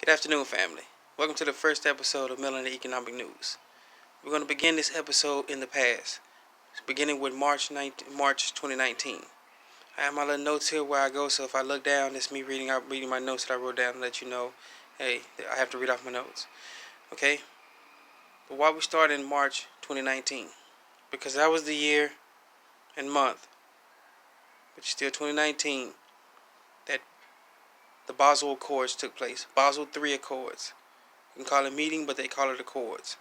Good afternoon, family. Welcome to the first episode of Melanie Economic News. We're going to begin this episode in the past, beginning with March 2019. I have my little notes here where I go, so if I look down, it's me reading my notes that I wrote down to let you know, hey, I have to read off my notes. Okay? But why we start in March 2019? Because that was the year and month, which is still 2019, that the Basel Accords took place. Basel III Accords. You can call it a meeting, but they call it Accords.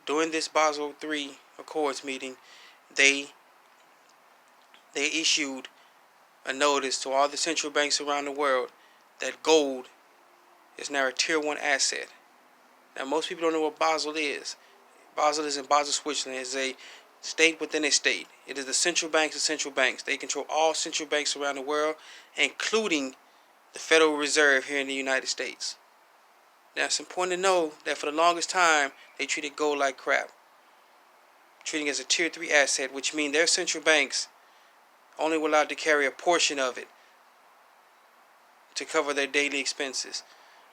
During this Basel III Accords meeting, they issued a notice to all the central banks around the world that gold is now a Tier 1 asset. Now, most people don't know what Basel is. Basel is in Basel, Switzerland. It's a state within a state. It is the central banks of central banks. They control all central banks around the world, including the Federal Reserve here in the United States. Now, it's important to know that for the longest time, they treated gold like crap, treating it as a Tier 3 asset, which means their central banks only were allowed to carry a portion of it to cover their daily expenses.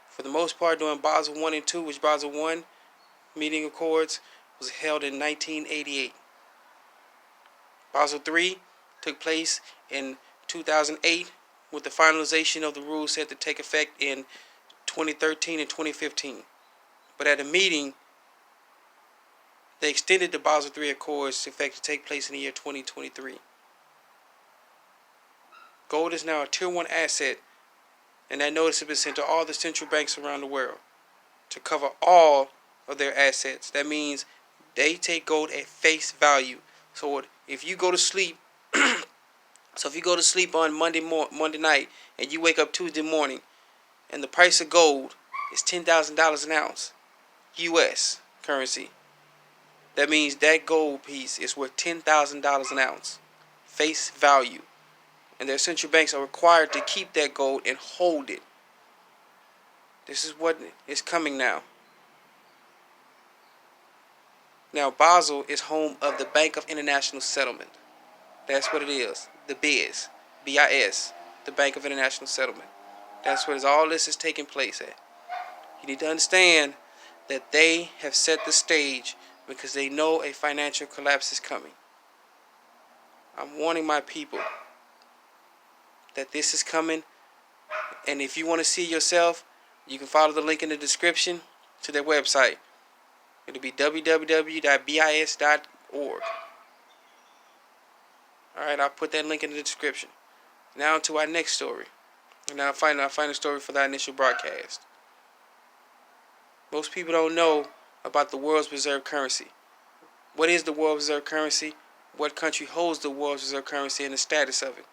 For the most part, during Basel I and II, which Basel I meeting accords was held in 1988. Basel III took place in 2008, with the finalization of the rules set to take effect in 2013 and 2015. But at a meeting, they extended the Basel III Accords to effect to take place in the year 2023. Gold is now a Tier 1 asset, and that notice has been sent to all the central banks around the world to cover all of their assets. That means they take gold at face value. So if you go to sleep, on Monday night and you wake up Tuesday morning, and the price of gold is $10,000 an ounce, U.S. currency, that means that gold piece is worth $10,000 an ounce, face value. And their central banks are required to keep that gold and hold it. This is what is coming now. Now, Basel is home of the Bank of International Settlement. That's what it is. The BIS. B-I-S. The Bank of International Settlement. That's where all this is taking place at. You need to understand that they have set the stage because they know a financial collapse is coming. I'm warning my people that this is coming, and if you want to see yourself, you can follow the link in the description to their website. It'll be www.bis.org. Alright, I'll put that link in the description. Now to our next story. And our final story for the initial broadcast. Most people don't know about the world's reserve currency. What is the world's reserve currency? What country holds the world's reserve currency and the status of it?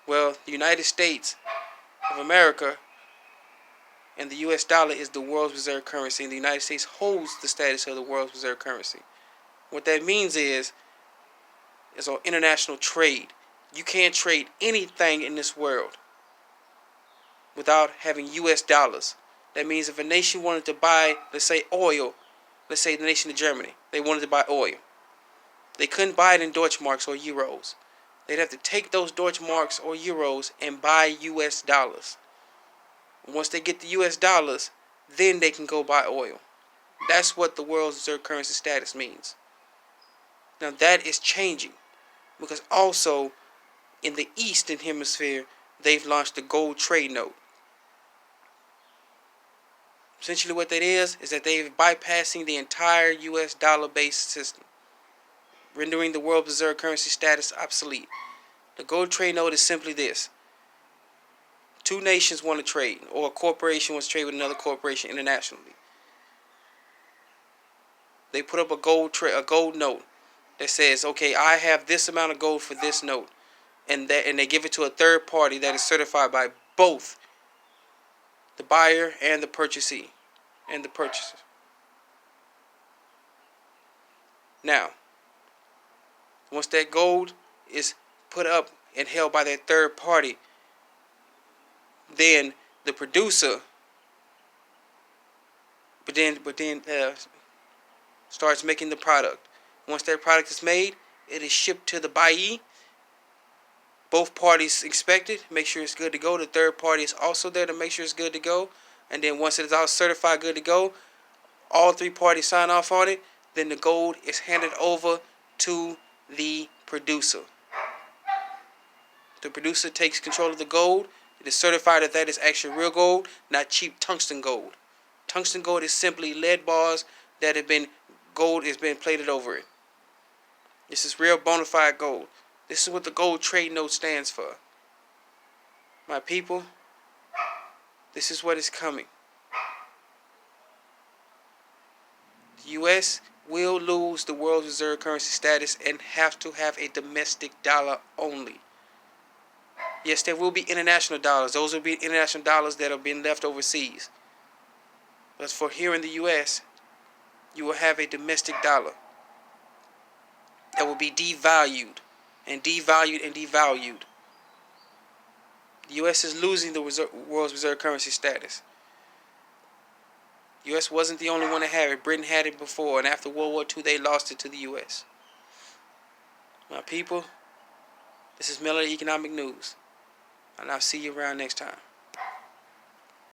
Well, the United States of America and the U.S. dollar is the world's reserve currency, and the United States holds the status of the world's reserve currency. What that means is on international trade. You can't trade anything in this world without having U.S. dollars. That means if a nation wanted to buy, let's say, oil, let's say the nation of Germany, they wanted to buy oil. They couldn't buy it in Deutschmarks or euros. They'd have to take those Deutschmarks or euros and buy U.S. dollars. Once they get the U.S. dollars, then they can go buy oil. That's what the world's reserve currency status means. Now that is changing because also in the Eastern Hemisphere, they've launched the gold trade note. Essentially what that is that they're bypassing the entire U.S. dollar-based system, rendering the world reserve currency status obsolete. The gold trade note is simply this. Two nations want to trade, or a corporation wants to trade with another corporation internationally. They put up a gold note that says, okay, I have this amount of gold for this note. And they give it to a third party that is certified by both the buyer and the purchasee and the purchaser. Now, once that gold is put up and held by that third party, then the producer starts making the product. Once that product is made, it is shipped to the buyee. Both parties inspect it, make sure it's good to go. The third party is also there to make sure it's good to go. And then once it is all certified good to go, all three parties sign off on it, then the gold is handed over to the producer. The producer takes control of the gold. It is certified that that is actually real gold, not cheap tungsten gold. Tungsten gold is simply lead bars that have been, gold has been plated over it. This is real bona fide gold. This is what the gold trade note stands for. My people, this is what is coming. The U.S. will lose the world's reserve currency status and have to have a domestic dollar only. Yes, there will be international dollars. Those will be international dollars that are being left overseas. But for here in the U.S., you will have a domestic dollar that will be devalued and devalued and devalued. The U.S. is losing the world's reserve currency status. The U.S. wasn't the only one to have it. Britain had it before, and after World War II, they lost it to the U.S. My people, this is Miller Economic News, and I'll see you around next time.